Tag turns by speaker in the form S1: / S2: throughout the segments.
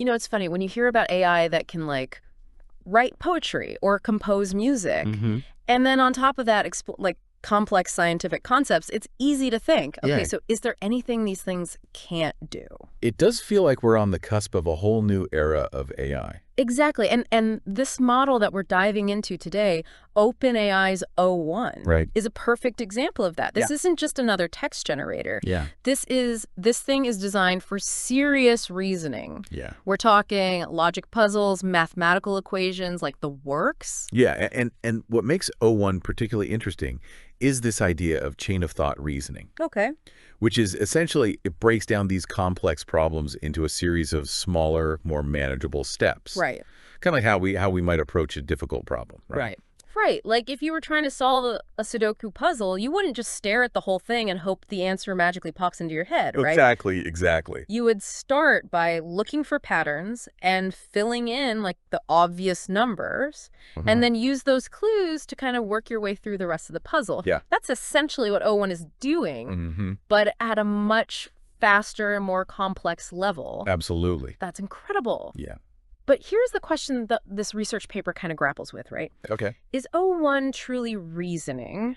S1: It's funny when you hear about AI that can like write poetry or compose music, and then on top of that, like complex scientific concepts, it's easy to think, okay, so is there anything these things can't do?
S2: It does feel like we're on the cusp of a whole new era of AI.
S1: Exactly. And this model that we're diving into today, OpenAI's O1, is a perfect example of that. This isn't just another text generator. This thing is designed for serious reasoning. We're talking logic puzzles, mathematical equations, like the works.
S2: And what makes O1 particularly interesting is this idea of chain of thought reasoning. Which is essentially, it breaks down these complex problems into a series of smaller, more manageable steps. Kind of like how we might approach a difficult problem.
S1: Right. Like if you were trying to solve a Sudoku puzzle, you wouldn't just stare at the whole thing and hope the answer magically pops into your head, right?
S2: Exactly.
S1: You would start by looking for patterns and filling in like the obvious numbers, and then use those clues to kind of work your way through the rest of the puzzle. That's essentially what O1 is doing, but at a much faster and more complex level.
S2: Absolutely.
S1: That's incredible. But here's the question that this research paper kind of grapples with, right? Is O1 truly reasoning?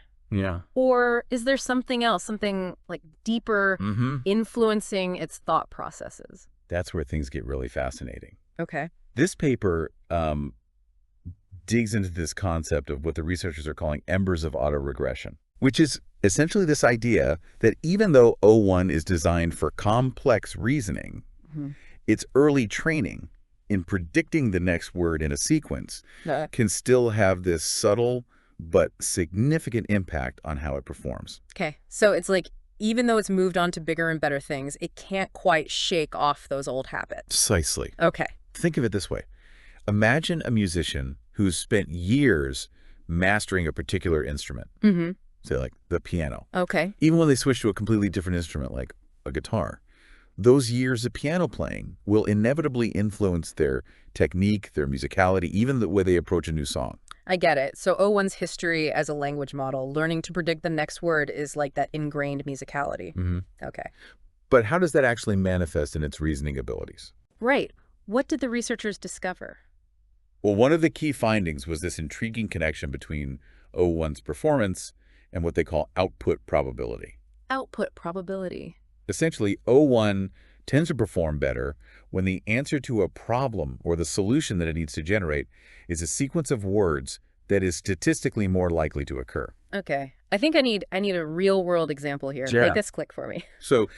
S1: Or is there something else, something like deeper, influencing its thought processes?
S2: That's where things get really fascinating.
S1: Okay.
S2: This paper digs into this concept of what the researchers are calling embers of autoregression, which is essentially this idea that even though O1 is designed for complex reasoning, its early training in predicting the next word in a sequence can still have this subtle but significant impact on how it performs.
S1: Okay, so it's like even though it's moved on to bigger and better things, it can't quite shake off those old habits.
S2: Precisely.
S1: Okay.
S2: Think of it this way. Imagine a musician who's spent years mastering a particular instrument, say like the piano.
S1: Okay.
S2: Even when they switch to a completely different instrument like a guitar, those years of piano playing will inevitably influence their technique, their musicality, even the way they approach a new song.
S1: I get it. So O1's history as a language model, learning to predict the next word is like that ingrained musicality. Okay.
S2: But how does that actually manifest in its reasoning abilities?
S1: Right. What did the researchers discover?
S2: Well, one of the key findings was this intriguing connection between O1's performance and what they call output probability.
S1: Output probability.
S2: Essentially, O1 tends to perform better when the answer to a problem or the solution that it needs to generate is a sequence of words that is statistically more likely to occur.
S1: Okay. I think I need a real-world example here. Make this click for me.
S2: So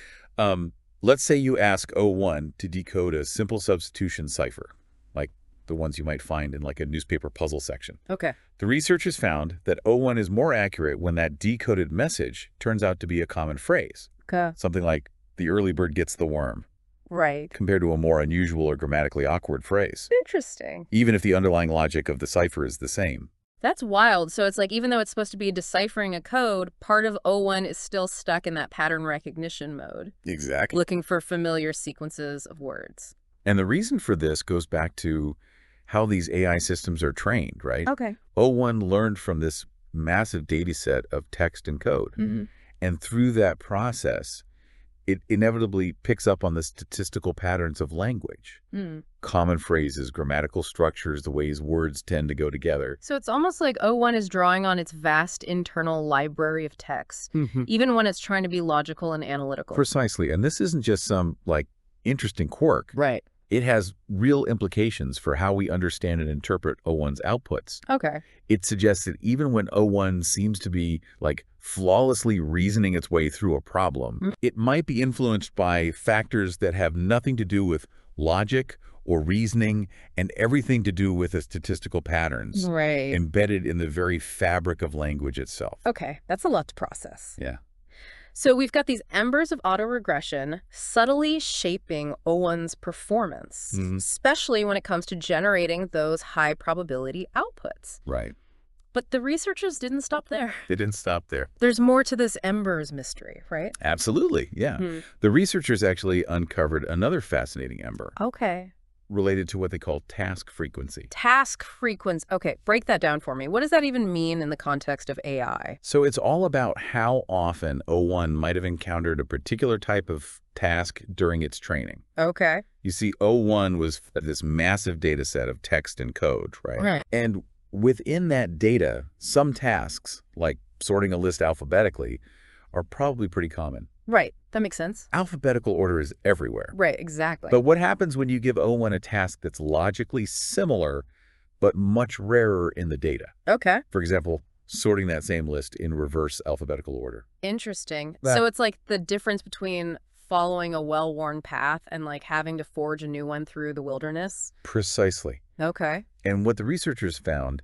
S2: let's say you ask O1 to decode a simple substitution cipher, like the ones you might find in like a newspaper puzzle section.
S1: Okay.
S2: The researchers found that O1 is more accurate when that decoded message turns out to be a common phrase. Something like, the early bird gets the worm.
S1: Right.
S2: Compared to a more unusual or grammatically awkward phrase.
S1: Interesting.
S2: Even if the underlying logic of the cipher is the same.
S1: That's wild. So it's like even though it's supposed to be deciphering a code, part of O1 is still stuck in that pattern recognition mode.
S2: Exactly.
S1: Looking for familiar sequences of words.
S2: And the reason for this goes back to how these AI systems are trained, right?
S1: Okay.
S2: O1 learned from this massive data set of text and code. And through that process, it inevitably picks up on the statistical patterns of language. Common phrases, grammatical structures, the ways words tend to go together.
S1: So it's almost like O1 is drawing on its vast internal library of text, even when it's trying to be logical and analytical.
S2: Precisely. And this isn't just some, like, interesting quirk.
S1: Right.
S2: It has real implications for how we understand and interpret O1's outputs.
S1: Okay.
S2: It suggests that even when O1 seems to be, like, flawlessly reasoning its way through a problem, it might be influenced by factors that have nothing to do with logic or reasoning and everything to do with the statistical patterns embedded in the very fabric of language itself.
S1: Okay, that's a lot to process.
S2: Yeah.
S1: So we've got these embers of autoregression subtly shaping O1's performance, especially when it comes to generating those high probability outputs.
S2: Right.
S1: But the researchers didn't stop there.
S2: They didn't stop there.
S1: There's more to this embers mystery, right?
S2: Absolutely, yeah. The researchers actually uncovered another fascinating ember.
S1: Okay.
S2: related to what they call task frequency.
S1: Task frequency. Okay, break that down for me. What does that even mean in the context of AI?
S2: So it's all about how often O1 might have encountered a particular type of task during its training.
S1: Okay.
S2: You see, O1 was this massive data set of text and code, right?
S1: Right.
S2: And within that data, some tasks, like sorting a list alphabetically, are probably pretty common.
S1: Right. That makes sense.
S2: Alphabetical order is everywhere.
S1: Right, exactly.
S2: But what happens when you give O1 a task that's logically similar, but much rarer in the data?
S1: Okay.
S2: For example, sorting that same list in reverse alphabetical order.
S1: Interesting. So it's like the difference between following a well-worn path and like having to forge a new one through the wilderness?
S2: Precisely.
S1: Okay.
S2: And what the researchers found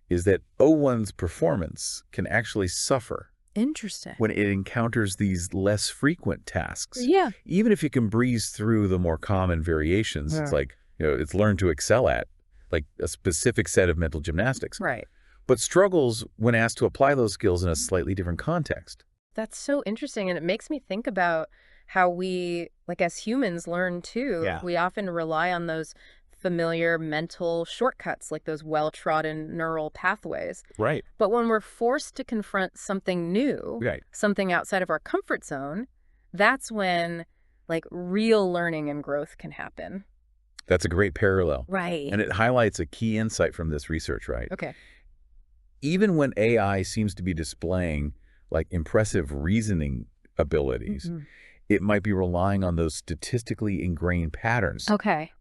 S2: is that O1's performance can actually suffer.
S1: Interesting.
S2: When it encounters these less frequent tasks.
S1: Yeah.
S2: Even if you can breeze through the more common variations, it's like, it's learned to excel at, like a specific set of mental gymnastics.
S1: Right.
S2: But struggles when asked to apply those skills in a slightly different context.
S1: That's so interesting. And it makes me think about how we, like as humans, learn too.
S2: Yeah.
S1: We often rely on those familiar mental shortcuts, like those well-trodden neural pathways.
S2: Right.
S1: But when we're forced to confront something new, something outside of our comfort zone, that's when like real learning and growth can happen.
S2: That's a great parallel.
S1: Right.
S2: And it highlights a key insight from this research, right?
S1: Okay.
S2: Even when AI seems to be displaying like impressive reasoning abilities, it might be relying on those statistically ingrained patterns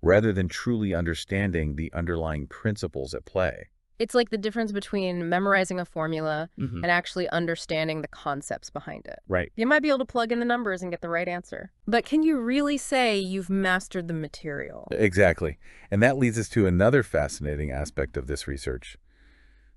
S2: rather than truly understanding the underlying principles at play.
S1: It's like the difference between memorizing a formula and actually understanding the concepts behind it.
S2: Right.
S1: You might be able to plug in the numbers and get the right answer. But can you really say you've mastered the material?
S2: Exactly. And that leads us to another fascinating aspect of this research.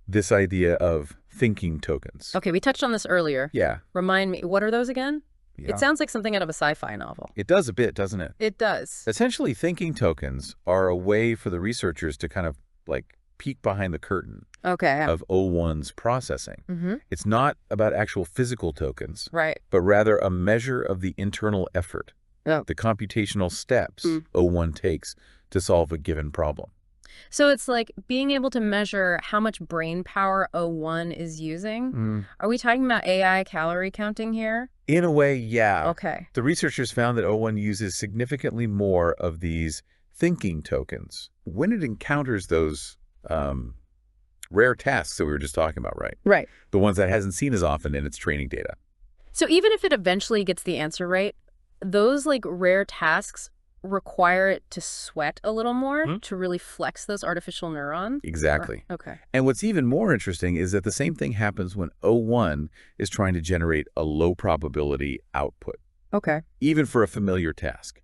S2: This idea of thinking tokens.
S1: Okay, we touched on this earlier.
S2: Yeah.
S1: Remind me, what are those again? Yeah. It sounds like something out of a sci-fi novel.
S2: It does a bit, doesn't it?
S1: It does.
S2: Essentially, thinking tokens are a way for the researchers to kind of like peek behind the curtain of O1's processing. It's not about actual physical tokens, but rather a measure of the internal effort, the computational steps O1 takes to solve a given problem.
S1: So it's like being able to measure how much brain power O1 is using. Are we talking about AI calorie counting here?
S2: In a way, yeah.
S1: Okay.
S2: The researchers found that O1 uses significantly more of these thinking tokens when it encounters those rare tasks that we were just talking about, right?
S1: Right.
S2: The ones that it hasn't seen as often in its training data.
S1: So even if it eventually gets the answer right, those like rare tasks require it to sweat a little more to really flex those artificial neurons?
S2: Exactly.
S1: Okay.
S2: And what's even more interesting is that the same thing happens when O1 is trying to generate a low probability output.
S1: Okay.
S2: Even for a familiar task.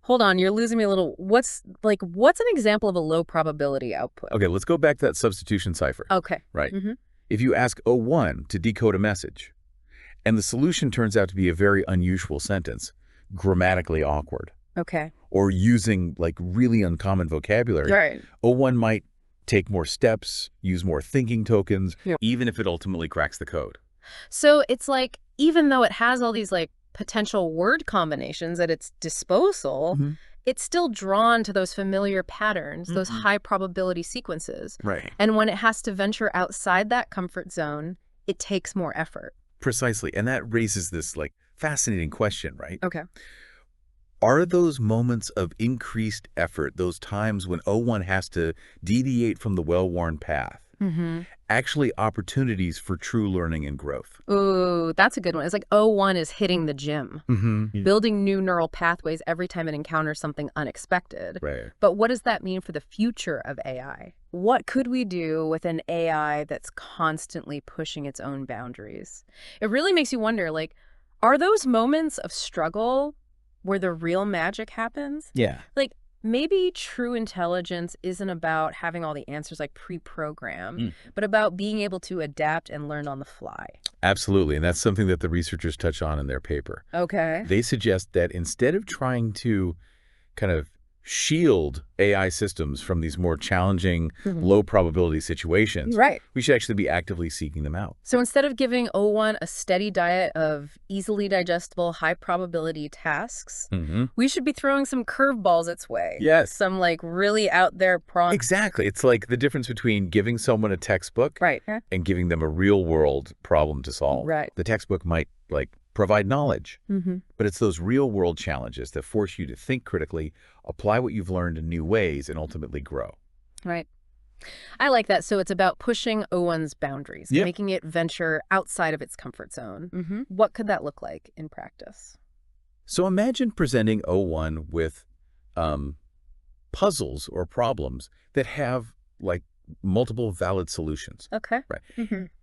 S1: Hold on, you're losing me a little. What's an example of a low probability output?
S2: Okay, let's go back to that substitution cipher.
S1: Okay.
S2: Right. If you ask O1 to decode a message, and the solution turns out to be a very unusual sentence, grammatically awkward.
S1: Okay.
S2: Or using like really uncommon vocabulary.
S1: Right.
S2: O1 might take more steps, use more thinking tokens, even if it ultimately cracks the code.
S1: So it's like, even though it has all these like potential word combinations at its disposal, it's still drawn to those familiar patterns, those high probability sequences.
S2: Right.
S1: And when it has to venture outside that comfort zone, it takes more effort.
S2: Precisely. And that raises this like fascinating question, right?
S1: Okay.
S2: Are those moments of increased effort, those times when O1 has to deviate from the well-worn path, actually opportunities for true learning and growth?
S1: Ooh, that's a good one. It's like O1 is hitting the gym, building new neural pathways every time it encounters something unexpected.
S2: Right.
S1: But what does that mean for the future of AI? What could we do with an AI that's constantly pushing its own boundaries? It really makes you wonder, like, are those moments of struggle where the real magic happens?
S2: Yeah.
S1: Like, maybe true intelligence isn't about having all the answers like pre-programmed, but about being able to adapt and learn on the fly.
S2: Absolutely. And that's something that the researchers touch on in their paper.
S1: Okay.
S2: They suggest that instead of trying to kind of shield AI systems from these more challenging, low probability situations, we should actually be actively seeking them out.
S1: So instead of giving O1 a steady diet of easily digestible, high probability tasks, we should be throwing some curveballs its way.
S2: Yes.
S1: Some like really out there prompts.
S2: Exactly. It's like the difference between giving someone a textbook and giving them a real world problem to solve. The textbook might provide knowledge, but it's those real world challenges that force you to think critically, apply what you've learned in new ways, and ultimately grow.
S1: Right. I like that. So it's about pushing O1's boundaries, making it venture outside of its comfort zone. What could that look like in practice?
S2: So imagine presenting O1 with puzzles or problems that have multiple valid solutions.
S1: Okay.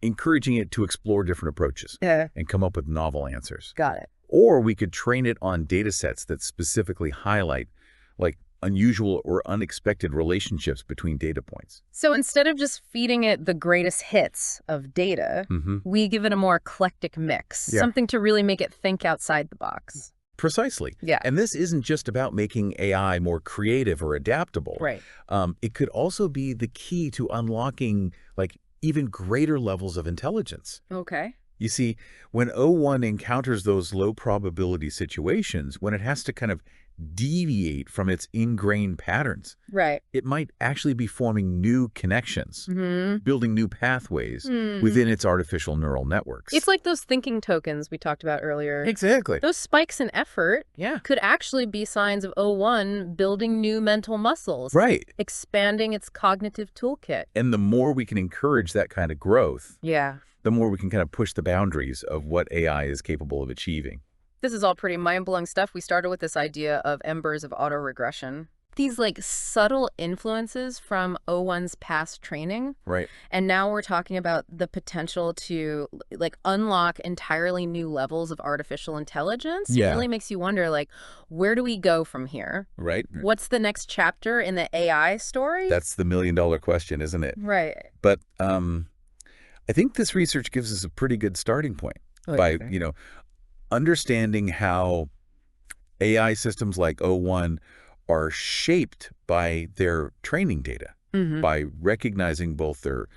S2: Encouraging it to explore different approaches and come up with novel answers.
S1: Got it.
S2: Or we could train it on data sets that specifically highlight unusual or unexpected relationships between data points.
S1: So instead of just feeding it the greatest hits of data, we give it a more eclectic mix, something to really make it think outside the box.
S2: Precisely.
S1: Yeah.
S2: And this isn't just about making AI more creative or adaptable. It could also be the key to unlocking even greater levels of intelligence.
S1: Okay.
S2: You see, when O1 encounters those low probability situations, when it has to kind of deviate from its ingrained patterns, it might actually be forming new connections, building new pathways within its artificial neural networks.
S1: It's like those thinking tokens we talked about earlier.
S2: Exactly.
S1: Those spikes in effort could actually be signs of O1 building new mental muscles, expanding its cognitive toolkit.
S2: And the more we can encourage that kind of growth, the more we can kind of push the boundaries of what AI is capable of achieving.
S1: This is all pretty mind-blowing stuff. We started with this idea of embers of autoregression. These subtle influences from O1's past training. And now we're talking about the potential to unlock entirely new levels of artificial intelligence. It really makes you wonder, where do we go from here? What's the next chapter in the AI story?
S2: That's the million-dollar question, isn't it? But I think this research gives us a pretty good starting point by, understanding how AI systems like O1 are shaped by their training data, by recognizing both their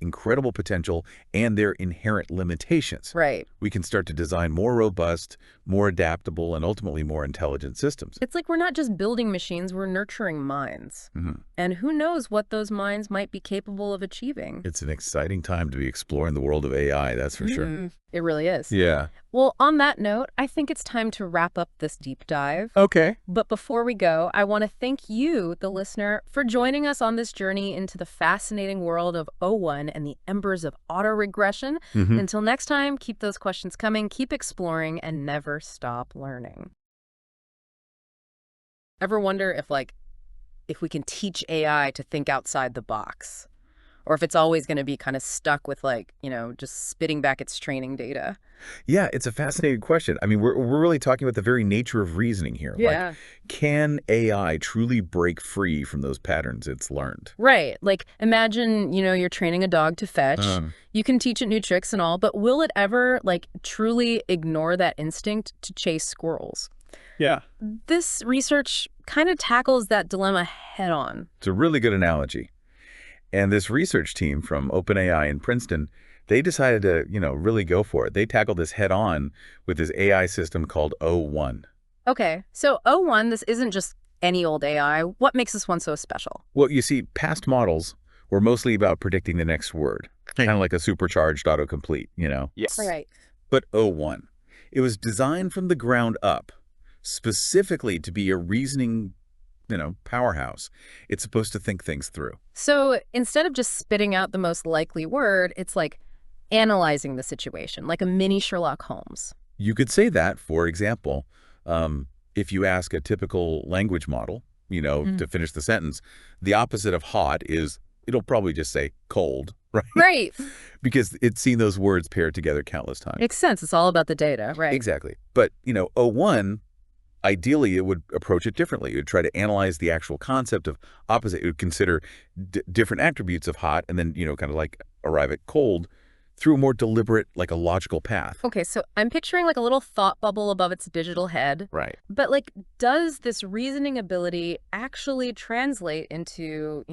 S2: incredible potential and their inherent limitations. We can start to design more robust, more adaptable, and ultimately more intelligent systems.
S1: It's like we're not just building machines, we're nurturing minds. And who knows what those minds might be capable of achieving.
S2: It's an exciting time to be exploring the world of AI, that's for sure.
S1: It really is.
S2: Yeah.
S1: Well, on that note, I think it's time to wrap up this deep dive.
S2: Okay.
S1: But before we go, I want to thank you, the listener, for joining us on this journey into the fascinating world of O1 and the embers of autoregression. Until next time, keep those questions coming, keep exploring, and never stop learning. Ever wonder if we can teach AI to think outside the box? Or if it's always going to be kind of stuck with just spitting back its training data?
S2: Yeah, it's a fascinating question. I mean, we're really talking about the very nature of reasoning here. Can AI truly break free from those patterns it's learned?
S1: Imagine, you're training a dog to fetch. You can teach it new tricks and all, but will it ever truly ignore that instinct to chase squirrels? This research kind of tackles that dilemma head on.
S2: It's a really good analogy. And this research team from OpenAI in Princeton, they decided to, really go for it. They tackled this head on with this AI system called O1.
S1: Okay, so O1, this isn't just any old AI. What makes this one so special?
S2: Well, you see, past models were mostly about predicting the next word, kind of like a supercharged autocomplete,
S1: Yes.
S2: But O1, it was designed from the ground up, specifically to be a reasoning powerhouse. It's supposed to think things through.
S1: So instead of just spitting out the most likely word, it's analyzing the situation, like a mini Sherlock Holmes.
S2: You could say that, for example, if you ask a typical language model, to finish the sentence, the opposite of hot is, it'll probably just say cold, right? Because it's seen those words paired together countless times.
S1: Makes sense. It's all about the data, right?
S2: Exactly. But, O1, ideally, it would approach it differently. It would try to analyze the actual concept of opposite. It would consider different attributes of hot and then, kind of arrive at cold through a more deliberate, like a logical path.
S1: Okay, so I'm picturing like a little thought bubble above its digital head.
S2: Right.
S1: But like, does this reasoning ability actually translate into,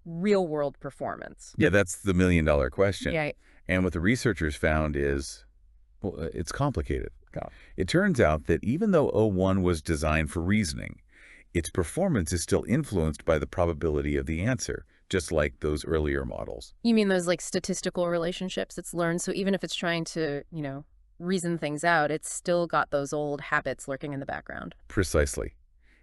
S1: real world performance?
S2: Yeah, that's the million-dollar question.
S1: Yeah.
S2: And what the researchers found is, well, it's complicated.
S1: Go.
S2: It turns out that even though O1 was designed for reasoning, its performance is still influenced by the probability of the answer, just like those earlier models.
S1: You mean those like statistical relationships it's learned? So even if it's trying to, reason things out, it's still got those old habits lurking in the background.
S2: Precisely.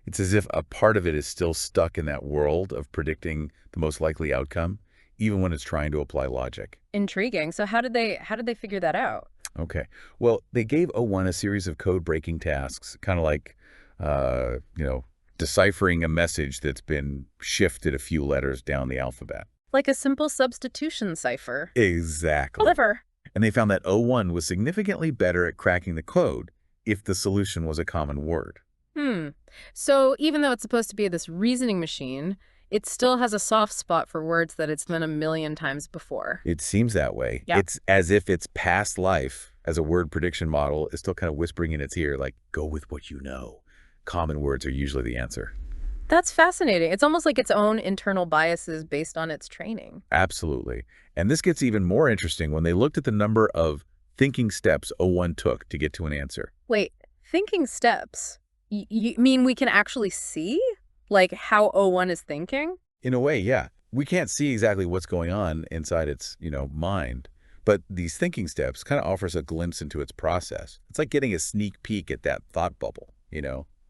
S2: It's as if a part of it is still stuck in that world of predicting the most likely outcome, even when it's trying to apply logic.
S1: Intriguing. So how did they figure that out?
S2: Okay. Well, they gave O1 a series of code-breaking tasks, kind of like, deciphering a message that's been shifted a few letters down the alphabet.
S1: Like a simple substitution cipher.
S2: Exactly.
S1: Clever.
S2: And they found that O1 was significantly better at cracking the code if the solution was a common word.
S1: So even though it's supposed to be this reasoning machine, it still has a soft spot for words that it's been a million times before.
S2: It seems that way.
S1: Yeah.
S2: It's as if its past life as a word prediction model is still kind of whispering in its ear, like, go with what you know. Common words are usually the answer.
S1: That's fascinating. It's almost like its own internal biases based on its training.
S2: Absolutely. And this gets even more interesting when they looked at the number of thinking steps O1 took to get to an answer.
S1: Wait, thinking steps? You mean we can actually see, like, how O1 is thinking?
S2: In a way, yeah. We can't see exactly what's going on inside its, mind. But these thinking steps kind of offers a glimpse into its process. It's like getting a sneak peek at that thought bubble,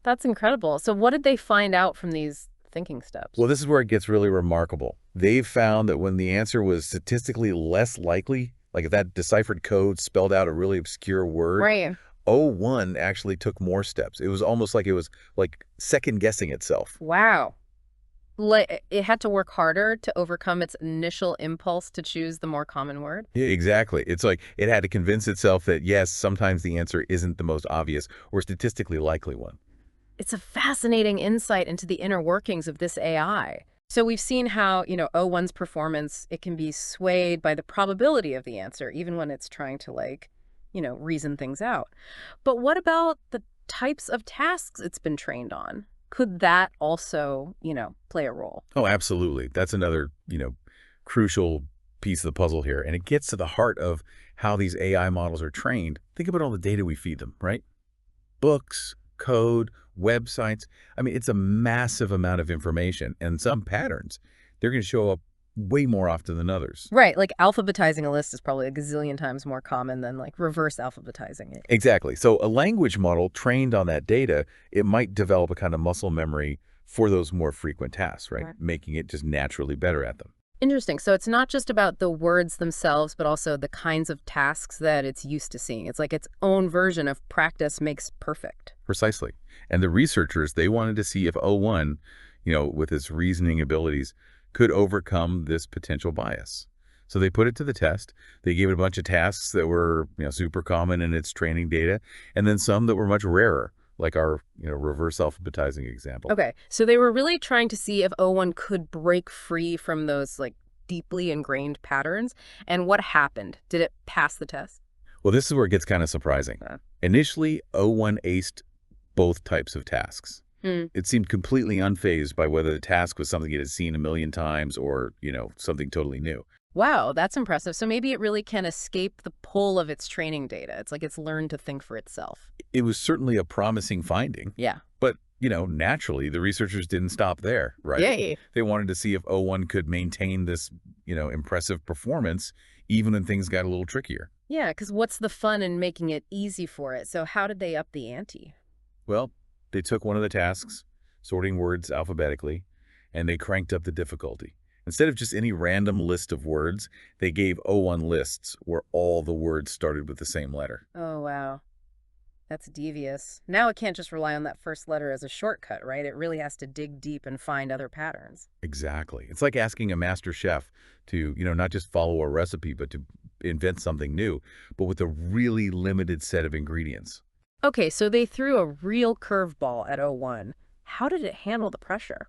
S1: That's incredible. So what did they find out from these thinking steps?
S2: Well, this is where it gets really remarkable. They've found that when the answer was statistically less likely, like if that deciphered code spelled out a really obscure word,
S1: Right.
S2: O1 actually took more steps. It was almost like it was like second-guessing itself.
S1: Wow. Like it had to work harder to overcome its initial impulse to choose the more common word?
S2: Yeah, exactly. It's like it had to convince itself that, yes, sometimes the answer isn't the most obvious or statistically likely one.
S1: It's a fascinating insight into the inner workings of this AI. So we've seen how, O1's performance, it can be swayed by the probability of the answer, even when it's trying to, reason things out. But what about the types of tasks it's been trained on? Could that also, play a role?
S2: Oh, absolutely. That's another, crucial piece of the puzzle here. And it gets to the heart of how these AI models are trained. Think about all the data we feed them, right? Books, code, websites. I mean, it's a massive amount of information and some patterns. They're going to show up way more often than others.
S1: Right. Like alphabetizing a list is probably a gazillion times more common than like reverse alphabetizing it.
S2: Exactly. So a language model trained on that data, it might develop a kind of muscle memory for those more frequent tasks, right? Making it just naturally better at them.
S1: Interesting. So it's not just about the words themselves, but also the kinds of tasks that it's used to seeing. It's like its own version of practice makes perfect.
S2: Precisely. And the researchers, they wanted to see if O1, with its reasoning abilities, could overcome this potential bias. So they put it to the test. They gave it a bunch of tasks that were, super common in its training data, and then some that were much rarer, like our, reverse alphabetizing example.
S1: Okay, so they were really trying to see if O1 could break free from those like deeply ingrained patterns. And what happened? Did it pass the test?
S2: Well, this is where it gets kind of surprising. Initially, O1 aced both types of tasks. It seemed completely unfazed by whether the task was something it had seen a million times or, something totally new.
S1: Wow, that's impressive. So maybe it really can escape the pull of its training data. It's like it's learned to think for itself.
S2: It was certainly a promising finding.
S1: Yeah.
S2: But, naturally, the researchers didn't stop there, right?
S1: Yay.
S2: They wanted to see if O1 could maintain this, impressive performance even when things got a little trickier.
S1: Yeah, because what's the fun in making it easy for it? So how did they up the ante?
S2: Well, they took one of the tasks, sorting words alphabetically, and they cranked up the difficulty. Instead of just any random list of words, they gave O1 lists where all the words started with the same letter.
S1: Oh, wow. That's devious. Now it can't just rely on that first letter as a shortcut, right? It really has to dig deep and find other patterns.
S2: Exactly. It's like asking a master chef to, not just follow a recipe, but to invent something new, but with a really limited set of ingredients.
S1: Okay, so they threw a real curveball at O1. How did it handle the pressure?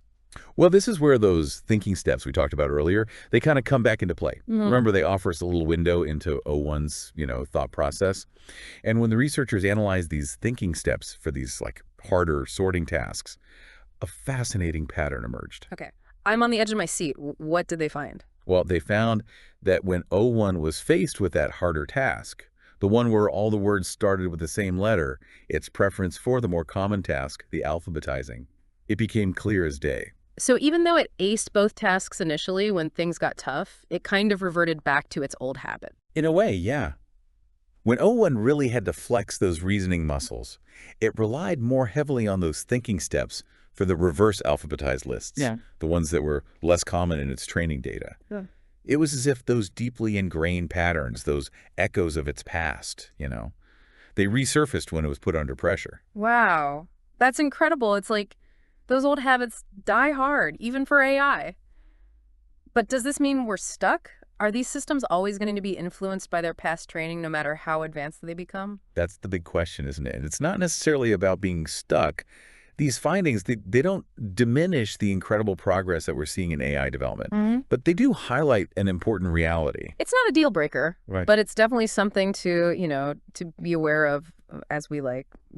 S2: Well, this is where those thinking steps we talked about earlier, they kind of come back into play. Remember, they offer us a little window into O1's, thought process. And when the researchers analyzed these thinking steps for these like harder sorting tasks, a fascinating pattern emerged.
S1: Okay. I'm on the edge of my seat. What did they find?
S2: Well, they found that when O1 was faced with that harder task, the one where all the words started with the same letter, its preference for the more common task, the alphabetizing, it became clear as day.
S1: So even though it aced both tasks initially when things got tough, it kind of reverted back to its old habit.
S2: In a way, yeah. When O1 really had to flex those reasoning muscles, it relied more heavily on those thinking steps for the reverse alphabetized lists, the ones that were less common in its training data. Yeah. It was as if those deeply ingrained patterns, those echoes of its past, they resurfaced when it was put under pressure.
S1: Wow. That's incredible. It's like those old habits die hard, even for AI. But does this mean we're stuck? Are these systems always going to be influenced by their past training, no matter how advanced they become?
S2: That's the big question, isn't it? It's not necessarily about being stuck. These findings, they don't diminish the incredible progress that we're seeing in AI development, but they do highlight an important reality.
S1: It's not a deal breaker, but it's definitely something to, to be aware of as we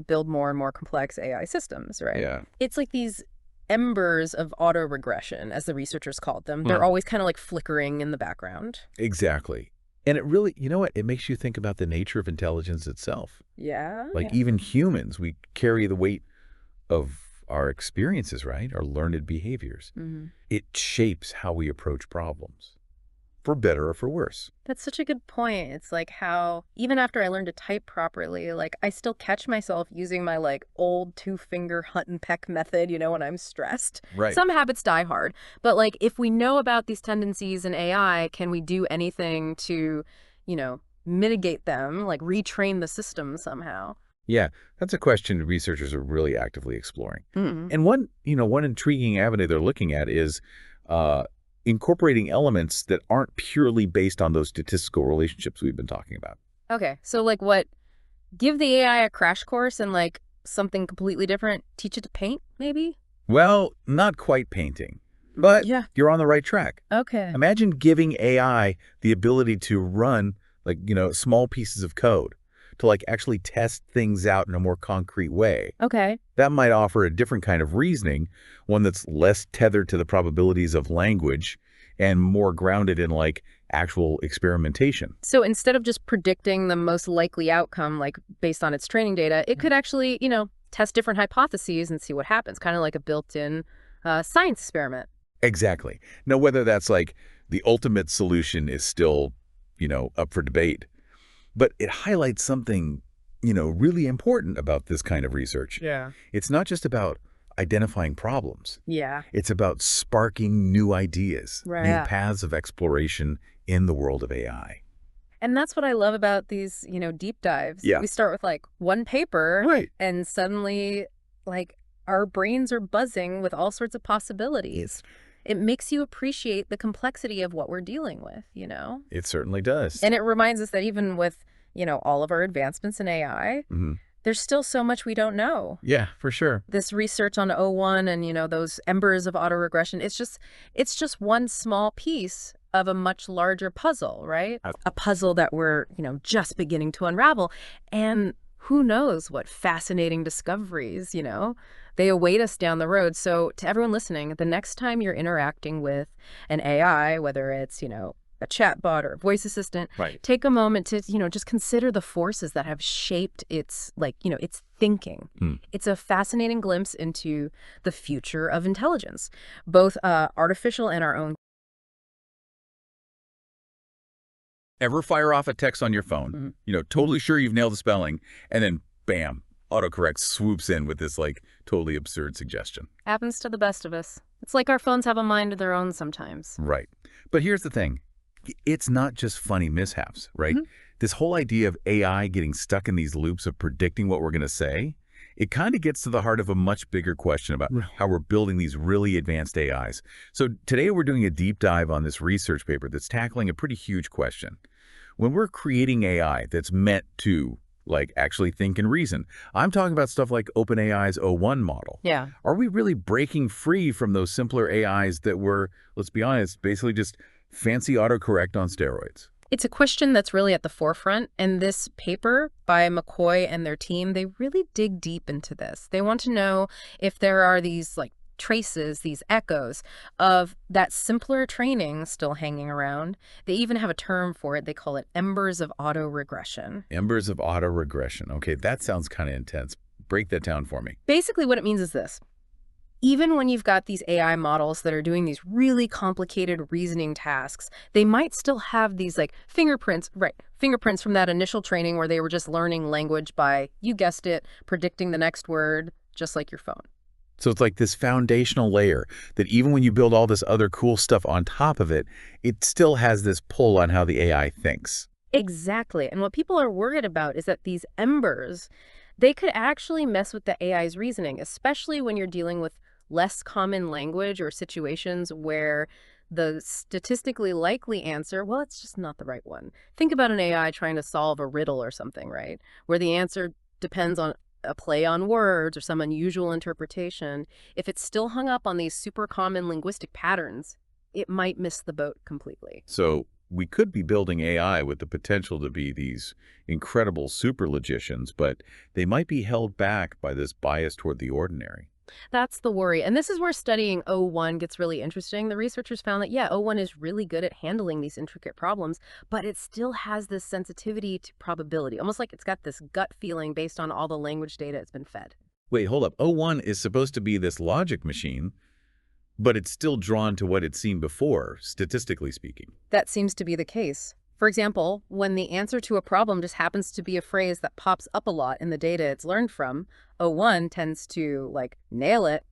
S1: build more and more complex AI systems, right?
S2: Yeah.
S1: It's like these embers of autoregression, as the researchers called them. They're always kind of flickering in the background.
S2: Exactly. And it really, it makes you think about the nature of intelligence itself.
S1: Yeah.
S2: Even humans, we carry the weight of our experiences, right? Our learned behaviors. It shapes how we approach problems, for better or for worse.
S1: That's such a good point. It's like how, even after I learned to type properly, I still catch myself using my old two-finger hunt and peck method, when I'm stressed.
S2: Right.
S1: Some habits die hard. But if we know about these tendencies in AI, can we do anything to, mitigate them, retrain the system somehow?
S2: Yeah, that's a question researchers are really actively exploring. And one intriguing avenue they're looking at is incorporating elements that aren't purely based on those statistical relationships we've been talking about.
S1: Okay, so what? Give the AI a crash course and something completely different? Teach it to paint, maybe?
S2: Well, not quite painting, but you're on the right track.
S1: Okay.
S2: Imagine giving AI the ability to run small pieces of code, to actually test things out in a more concrete way.
S1: Okay.
S2: That might offer a different kind of reasoning, one that's less tethered to the probabilities of language and more grounded in actual experimentation.
S1: So instead of just predicting the most likely outcome based on its training data, it could actually, test different hypotheses and see what happens, kind of like a built-in science experiment.
S2: Exactly. Now, whether that's the ultimate solution is still, up for debate. But it highlights something, really important about this kind of research.
S1: Yeah.
S2: It's not just about identifying problems.
S1: Yeah.
S2: It's about sparking new ideas,
S1: right.
S2: New paths of exploration in the world of AI.
S1: And that's what I love about these, deep dives.
S2: Yeah.
S1: We start with one paper,
S2: right.
S1: And suddenly our brains are buzzing with all sorts of possibilities. It makes you appreciate the complexity of what we're dealing with,
S2: It certainly does.
S1: And it reminds us that even with, all of our advancements in AI, there's still so much we don't know.
S2: Yeah, for sure.
S1: This research on O1 and, those embers of autoregression, it's just one small piece of a much larger puzzle, right? A puzzle that we're, just beginning to unravel. And who knows what fascinating discoveries, they await us down the road. So to everyone listening, the next time you're interacting with an AI, whether it's, a chatbot or a voice assistant,
S2: right.
S1: Take a moment to, just consider the forces that have shaped its, its thinking. It's a fascinating glimpse into the future of intelligence, both artificial and our own.
S2: Ever fire off a text on your phone, totally sure you've nailed the spelling, and then bam, autocorrect swoops in with this totally absurd suggestion.
S1: Happens to the best of us. It's like our phones have a mind of their own sometimes.
S2: Right. But here's the thing. It's not just funny mishaps, right? This whole idea of AI getting stuck in these loops of predicting what we're going to say, it kind of gets to the heart of a much bigger question about how we're building these really advanced AIs. So today we're doing a deep dive on this research paper that's tackling a pretty huge question. When we're creating AI that's meant to like actually think and reason. I'm talking about stuff like OpenAI's O1 model.
S1: Yeah.
S2: Are we really breaking free from those simpler AIs that were, let's be honest, basically just fancy autocorrect on steroids?
S1: It's a question that's really at the forefront, and this paper by McCoy and their team, they really dig deep into this. They want to know if there are these like traces, these echoes of that simpler training still hanging around. They even have a term for it. They call it embers of autoregression.
S2: Embers of autoregression. Okay, that sounds kind of intense. Break that down for me.
S1: Basically, what it means is this. Even when you've got these AI models that are doing these really complicated reasoning tasks, they might still have these like fingerprints from that initial training where they were just learning language by, you guessed it, predicting the next word, just like your phone.
S2: So it's like this foundational layer that even when you build all this other cool stuff on top of it, it still has this pull on how the AI thinks.
S1: Exactly. And what people are worried about is that these embers, they could actually mess with the AI's reasoning, especially when you're dealing with less common language or situations where the statistically likely answer, well, it's just not the right one. Think about an AI trying to solve a riddle or something, right? Where the answer depends on a play on words or some unusual interpretation. If it's still hung up on these super common linguistic patterns, it might miss the boat completely.
S2: So we could be building AI with the potential to be these incredible super logicians, but they might be held back by this bias toward the ordinary.
S1: That's the worry. And this is where studying O1 gets really interesting. The researchers found that, yeah, O1 is really good at handling these intricate problems, but it still has this sensitivity to probability, almost like it's got this gut feeling based on all the language data it's been fed.
S2: Wait, hold up. O1 is supposed to be this logic machine, but it's still drawn to what it's seen before, statistically speaking.
S1: That seems to be the case. For example, when the answer to a problem just happens to be a phrase that pops up a lot in the data it's learned from, O1 tends to, like, nail it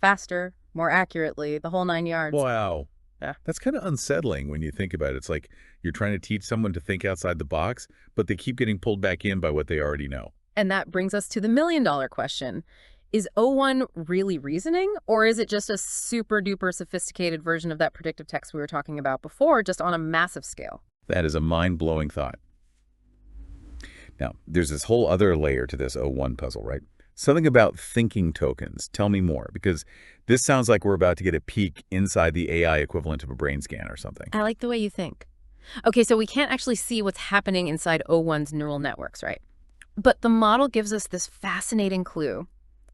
S1: faster, more accurately, the whole 9 yards.
S2: Wow.
S1: Yeah.
S2: That's kind of unsettling when you think about it. It's like you're trying to teach someone to think outside the box, but they keep getting pulled back in by what they already know.
S1: And that brings us to the million-dollar question. Is O1 really reasoning, or is it just a super-duper sophisticated version of that predictive text we were talking about before, just on a massive scale?
S2: That is a mind-blowing thought. Now, there's this whole other layer to this O1 puzzle, right? Something about thinking tokens. Tell me more, because this sounds like we're about to get a peek inside the AI equivalent of a brain scan or something.
S1: I like the way you think. Okay, so we can't actually see what's happening inside O1's neural networks, right? But the model gives us this fascinating clue,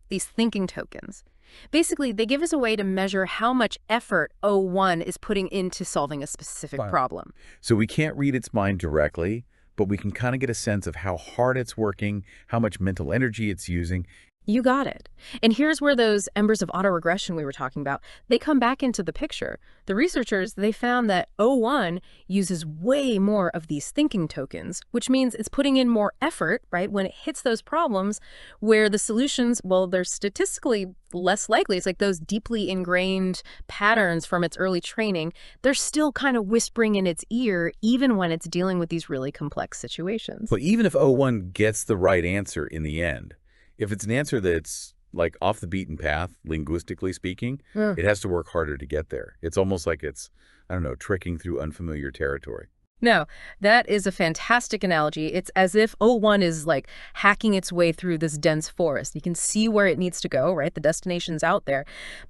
S1: these thinking tokens. Basically, they give us a way to measure how much effort O1 is putting into solving a specific problem.
S2: So we can't read its mind directly, but we can kind of get a sense of how hard it's working, how much mental energy it's using.
S1: You got it. And here's where those embers of autoregression we were talking about, they come back into the picture. The researchers, they found that O1 uses way more of these thinking tokens, which means it's putting in more effort, right, when it hits those problems where the solutions, well, they're statistically less likely. It's like those deeply ingrained patterns from its early training, they're still kind of whispering in its ear, even when it's dealing with these really complex situations.
S2: But even if O1 gets the right answer in the end, if it's an answer that's like off the beaten path, linguistically speaking, it has to work harder to get there. It's almost like it's, I don't know, trekking through unfamiliar territory.
S1: No, that is a fantastic analogy. It's as if O1 is like hacking its way through this dense forest. You can see where it needs to go, right? The destination's out there.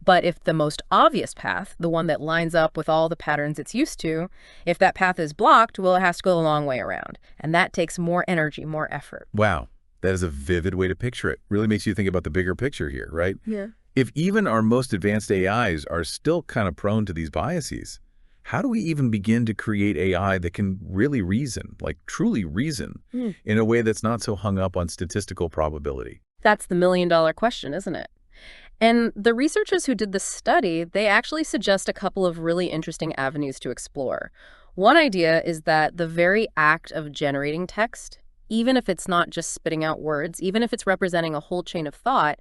S1: But if the most obvious path, the one that lines up with all the patterns it's used to, if that path is blocked, well, it has to go a long way around. And that takes more energy, more effort.
S2: Wow. That is a vivid way to picture it. Really makes you think about the bigger picture here, right?
S1: Yeah.
S2: If even our most advanced AIs are still kind of prone to these biases, how do we even begin to create AI that can really reason, like truly reason, in a way that's not so hung up on statistical probability?
S1: That's the million-dollar question, isn't it? And the researchers who did the study, they actually suggest a couple of really interesting avenues to explore. One idea is that the very act of generating text, even if it's not just spitting out words, even if it's representing a whole chain of thought,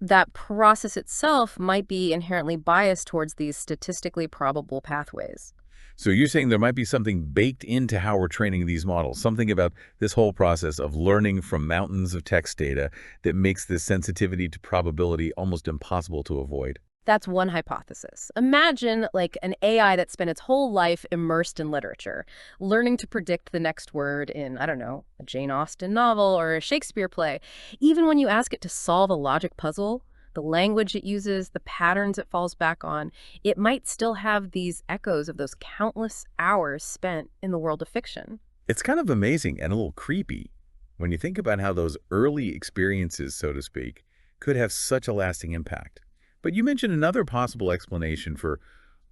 S1: that process itself might be inherently biased towards these statistically probable pathways.
S2: So you're saying there might be something baked into how we're training these models, something about this whole process of learning from mountains of text data that makes this sensitivity to probability almost impossible to avoid?
S1: That's one hypothesis. Imagine like an AI that spent its whole life immersed in literature, learning to predict the next word in, I don't know, a Jane Austen novel or a Shakespeare play. Even when you ask it to solve a logic puzzle, the language it uses, the patterns it falls back on, it might still have these echoes of those countless hours spent in the world of fiction.
S2: It's kind of amazing and a little creepy when you think about how those early experiences, so to speak, could have such a lasting impact. But you mentioned another possible explanation for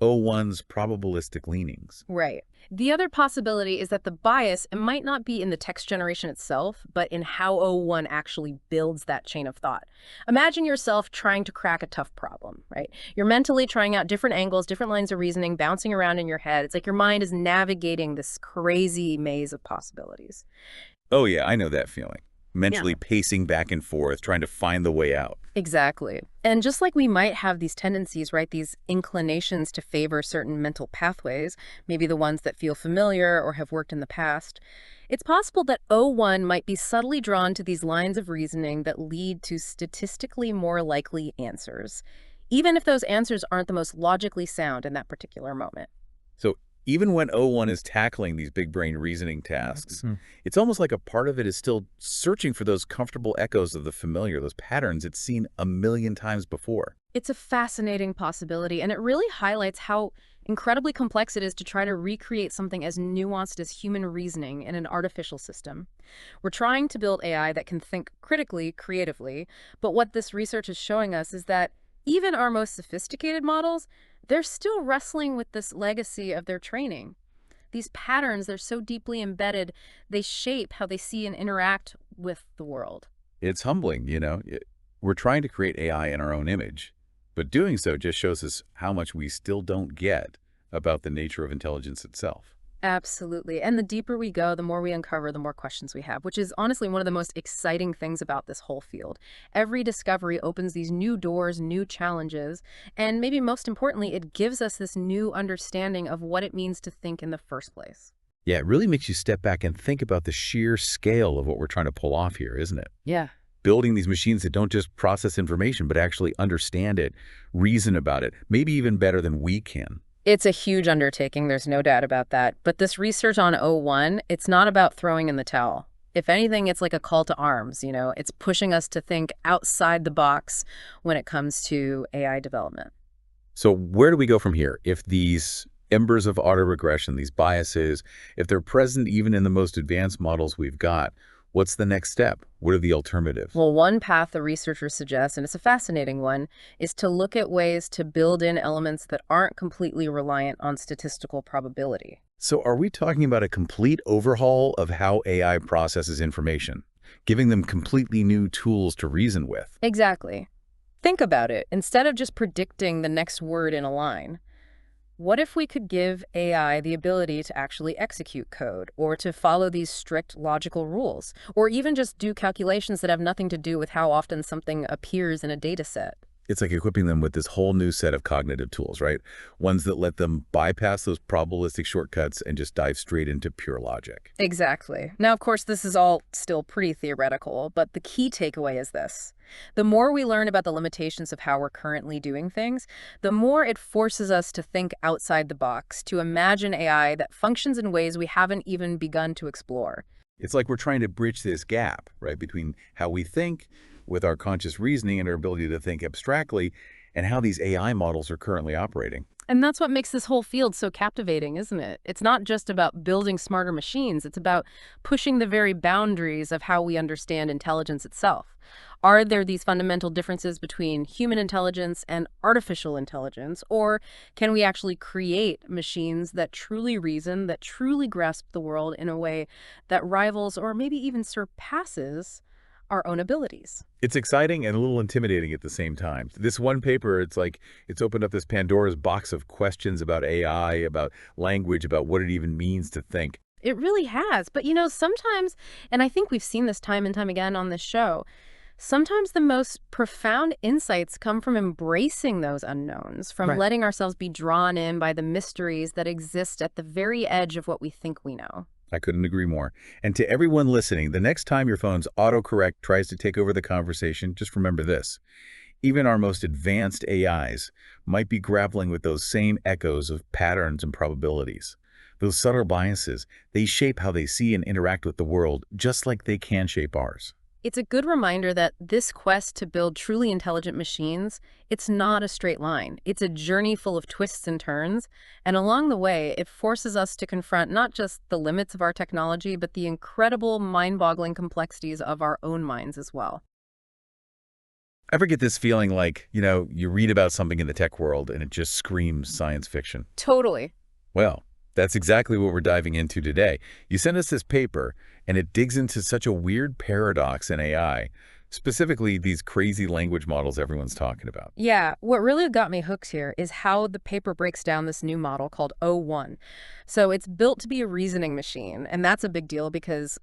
S2: O1's probabilistic leanings.
S1: Right. The other possibility is that the bias, it might not be in the text generation itself, but in how O1 actually builds that chain of thought. Imagine yourself trying to crack a tough problem, right? You're mentally trying out different angles, different lines of reasoning, bouncing around in your head. It's like your mind is navigating this crazy maze of possibilities.
S2: Oh yeah, I know that feeling. Mentally pacing back and forth, trying to find the way out.
S1: Exactly. And just like we might have these tendencies, right, these inclinations to favor certain mental pathways, maybe the ones that feel familiar or have worked in the past, it's possible that O1 might be subtly drawn to these lines of reasoning that lead to statistically more likely answers, even if those answers aren't the most logically sound in that particular moment.
S2: So even when O1 is tackling these big brain reasoning tasks, it's almost like a part of it is still searching for those comfortable echoes of the familiar, those patterns it's seen a million times before.
S1: It's a fascinating possibility, and it really highlights how incredibly complex it is to try to recreate something as nuanced as human reasoning in an artificial system. We're trying to build AI that can think critically, creatively, but what this research is showing us is that even our most sophisticated models, they're still wrestling with this legacy of their training. These patterns, they're so deeply embedded, they shape how they see and interact with the world.
S2: It's humbling, you know. We're trying to create AI in our own image, but doing so just shows us how much we still don't get about the nature of intelligence itself.
S1: Absolutely. And the deeper we go, the more we uncover, the more questions we have, which is honestly one of the most exciting things about this whole field. Every discovery opens these new doors, new challenges, and maybe most importantly, it gives us this new understanding of what it means to think in the first place.
S2: Yeah, it really makes you step back and think about the sheer scale of what we're trying to pull off here, isn't it?
S1: Yeah.
S2: Building these machines that don't just process information, but actually understand it, reason about it, maybe even better than we can.
S1: It's a huge undertaking, there's no doubt about that. But this research on O1, it's not about throwing in the towel. If anything, it's like a call to arms, you know? It's pushing us to think outside the box when it comes to AI development.
S2: So where do we go from here? If these embers of autoregression, these biases, if they're present even in the most advanced models we've got, what's the next step? What are the alternatives?
S1: Well, one path the researchers suggest, and it's a fascinating one, is to look at ways to build in elements that aren't completely reliant on statistical probability.
S2: So are we talking about a complete overhaul of how AI processes information, giving them completely new tools to reason with?
S1: Exactly. Think about it. Instead of just predicting the next word in a line, what if we could give AI the ability to actually execute code or to follow these strict logical rules, or even just do calculations that have nothing to do with how often something appears in a data set?
S2: It's like equipping them with this whole new set of cognitive tools, right? Ones that let them bypass those probabilistic shortcuts and just dive straight into pure logic.
S1: Exactly. Now, of course, this is all still pretty theoretical, but the key takeaway is this. The more we learn about the limitations of how we're currently doing things, the more it forces us to think outside the box, to imagine AI that functions in ways we haven't even begun to explore.
S2: It's like we're trying to bridge this gap, right, between how we think with our conscious reasoning and our ability to think abstractly and how these AI models are currently operating.
S1: And that's what makes this whole field so captivating, isn't it? It's not just about building smarter machines. It's about pushing the very boundaries of how we understand intelligence itself. Are there these fundamental differences between human intelligence and artificial intelligence? Or can we actually create machines that truly reason, that truly grasp the world in a way that rivals or maybe even surpasses our own abilities?
S2: It's exciting and a little intimidating at the same time. This one paper, it's like it's opened up this Pandora's box of questions about AI, about language, about what it even means to think.
S1: It really has. But, you know, sometimes, and I think we've seen this time and time again on this show, sometimes the most profound insights come from embracing those unknowns, from letting ourselves be drawn in by the mysteries that exist at the very edge of what we think we know.
S2: I couldn't agree more. And to everyone listening, the next time your phone's autocorrect tries to take over the conversation, just remember this. Even our most advanced AIs might be grappling with those same echoes of patterns and probabilities. Those subtle biases, they shape how they see and interact with the world, just like they can shape ours.
S1: It's a good reminder that this quest to build truly intelligent machines, it's not a straight line. It's a journey full of twists and turns, and along the way, it forces us to confront not just the limits of our technology, but the incredible, mind-boggling complexities of our own minds as well.
S2: Ever get this feeling like, you read about something in the tech world and it just screams science fiction?
S1: Totally.
S2: Well, that's exactly what we're diving into today. You sent us this paper, and it digs into such a weird paradox in AI, specifically these crazy language models everyone's talking about.
S1: Yeah, what really got me hooked here is how the paper breaks down this new model called O1. So it's built to be a reasoning machine, and that's a big deal because,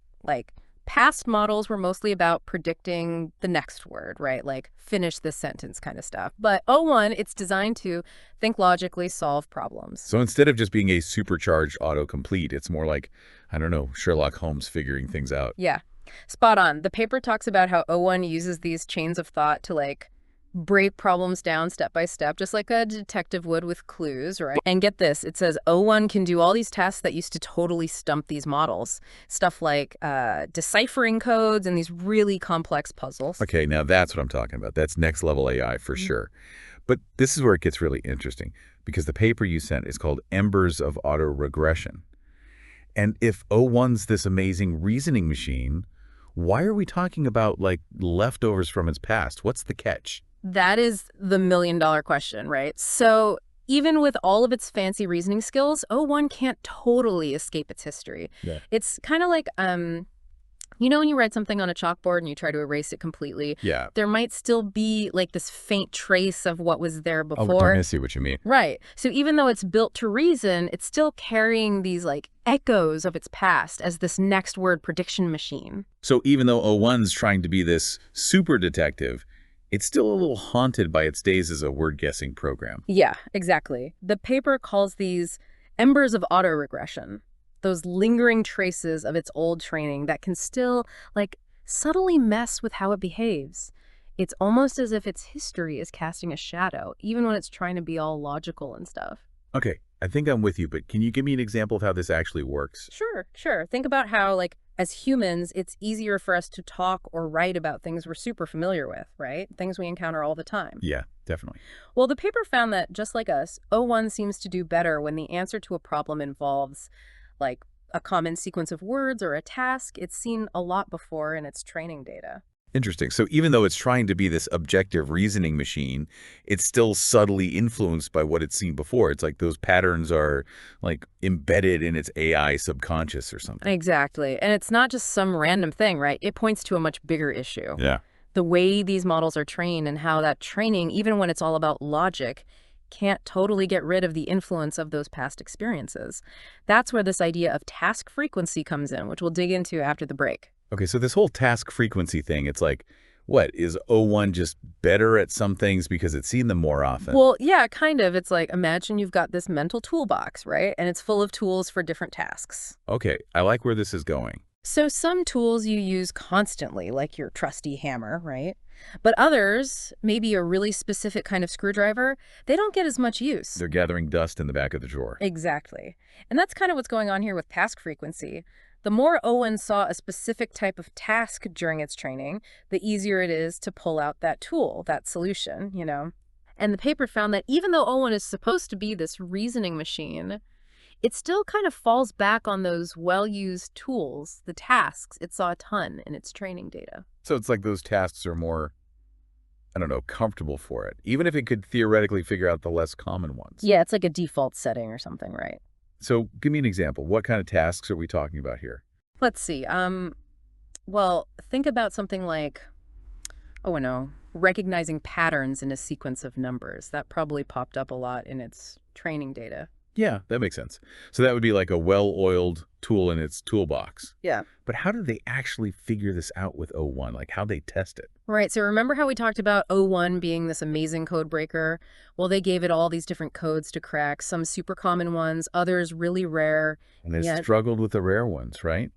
S1: past models were mostly about predicting the next word, right? Like, finish this sentence kind of stuff. But O1, it's designed to think logically, solve problems.
S2: So instead of just being a supercharged autocomplete, it's more like, I don't know, Sherlock Holmes figuring things out.
S1: Yeah, spot on. The paper talks about how O1 uses these chains of thought to, break problems down step by step, just like a detective would with clues, right? And get this, it says O1 can do all these tasks that used to totally stump these models. Stuff like deciphering codes and these really complex puzzles.
S2: Okay, now that's what I'm talking about. That's next level AI for sure. But this is where it gets really interesting, because the paper you sent is called Embers of Autoregression. And if O1's this amazing reasoning machine, why are we talking about, leftovers from its past? What's the catch?
S1: That is the million-dollar question, right? So even with all of its fancy reasoning skills, O1 can't totally escape its history. Yeah. It's kind of like, when you write something on a chalkboard and you try to erase it completely,
S2: yeah,
S1: there might still be, this faint trace of what was there before.
S2: Oh, I see what you mean.
S1: Right. So even though it's built to reason, it's still carrying these, echoes of its past as this next word prediction machine.
S2: So even though O1's trying to be this super detective, it's still a little haunted by its days as a word-guessing program.
S1: Yeah, exactly. The paper calls these embers of autoregression, those lingering traces of its old training that can still, subtly mess with how it behaves. It's almost as if its history is casting a shadow, even when it's trying to be all logical and stuff.
S2: Okay, I think I'm with you, but can you give me an example of how this actually works?
S1: Sure. Think about how, as humans, it's easier for us to talk or write about things we're super familiar with, right? Things we encounter all the time.
S2: Yeah, definitely.
S1: Well, the paper found that, just like us, O1 seems to do better when the answer to a problem involves, a common sequence of words or a task it's seen a lot before in its training data.
S2: Interesting. So even though it's trying to be this objective reasoning machine, it's still subtly influenced by what it's seen before. It's like those patterns are embedded in its AI subconscious or something.
S1: Exactly. And it's not just some random thing, right? It points to a much bigger issue.
S2: Yeah.
S1: The way these models are trained and how that training, even when it's all about logic, can't totally get rid of the influence of those past experiences. That's where this idea of task frequency comes in, which we'll dig into after the break.
S2: Okay, so this whole task frequency thing, it's what, is O1 just better at some things because it's seen them more often?
S1: Well, yeah, kind of. It's imagine you've got this mental toolbox, right? And it's full of tools for different tasks.
S2: Okay, I like where this is going.
S1: So some tools you use constantly, like your trusty hammer, right? But others, maybe a really specific kind of screwdriver, they don't get as much use.
S2: They're gathering dust in the back of the drawer.
S1: Exactly. And that's kind of what's going on here with task frequency. The more Owen saw a specific type of task during its training, the easier it is to pull out that tool, that solution, And the paper found that even though Owen is supposed to be this reasoning machine, it still kind of falls back on those well-used tools, the tasks. It saw a ton in its training data.
S2: So it's like those tasks are more, I don't know, comfortable for it, even if it could theoretically figure out the less common ones.
S1: Yeah, it's like a default setting or something, right?
S2: So give me an example. What kind of tasks are we talking about here?
S1: Let's see. Well, think about something like, recognizing patterns in a sequence of numbers. That probably popped up a lot in its training data.
S2: Yeah, that makes sense. So that would be like a well-oiled tool in its toolbox.
S1: Yeah.
S2: But how do they actually figure this out with O1? How they test it?
S1: Right. So remember how we talked about O1 being this amazing code breaker? Well, they gave it all these different codes to crack, some super common ones, others really rare.
S2: And it struggled with the rare ones, right?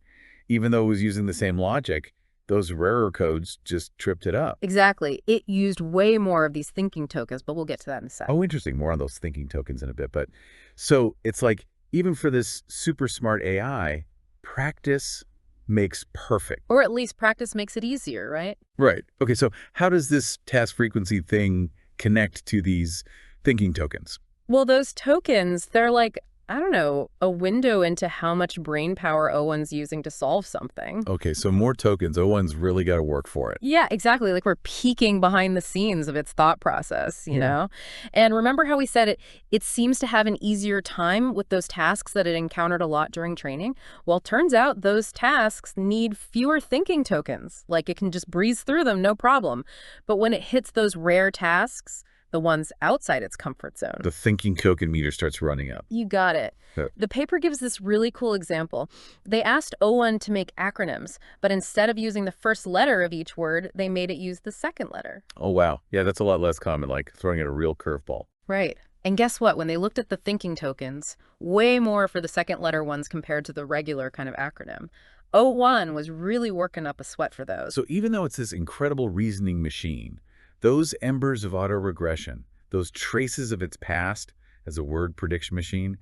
S2: Even though it was using the same logic, those rarer codes just tripped it up.
S1: Exactly. It used way more of these thinking tokens, but we'll get to that in a sec.
S2: Oh, interesting. More on those thinking tokens in a bit. But so it's like, even for this super smart AI, practice makes perfect.
S1: Or at least practice makes it easier, right?
S2: Right. Okay, so how does this task frequency thing connect to these thinking tokens?
S1: Well, those tokens, they're like, I don't know, a window into how much brain power O1's using to solve something.
S2: Okay, so more tokens. O1's really got to work for it.
S1: Yeah, exactly. Like we're peeking behind the scenes of its thought process, you know? And remember how we said it seems to have an easier time with those tasks that it encountered a lot during training? Well, turns out those tasks need fewer thinking tokens. Like it can just breeze through them, no problem. But when it hits those rare tasks, the ones outside its comfort zone,
S2: the thinking token meter starts running up.
S1: You got it. The paper gives this really cool example. They asked O1 to make acronyms, but instead of using the first letter of each word, they made it use the second letter.
S2: Oh, wow. Yeah, that's a lot less common, like throwing it a real curveball.
S1: Right. And guess what? When they looked at the thinking tokens, way more for the second letter ones compared to the regular kind of acronym. O1 was really working up a sweat for those.
S2: So even though it's this incredible reasoning machine, those embers of autoregression, those traces of its past as a word prediction machine,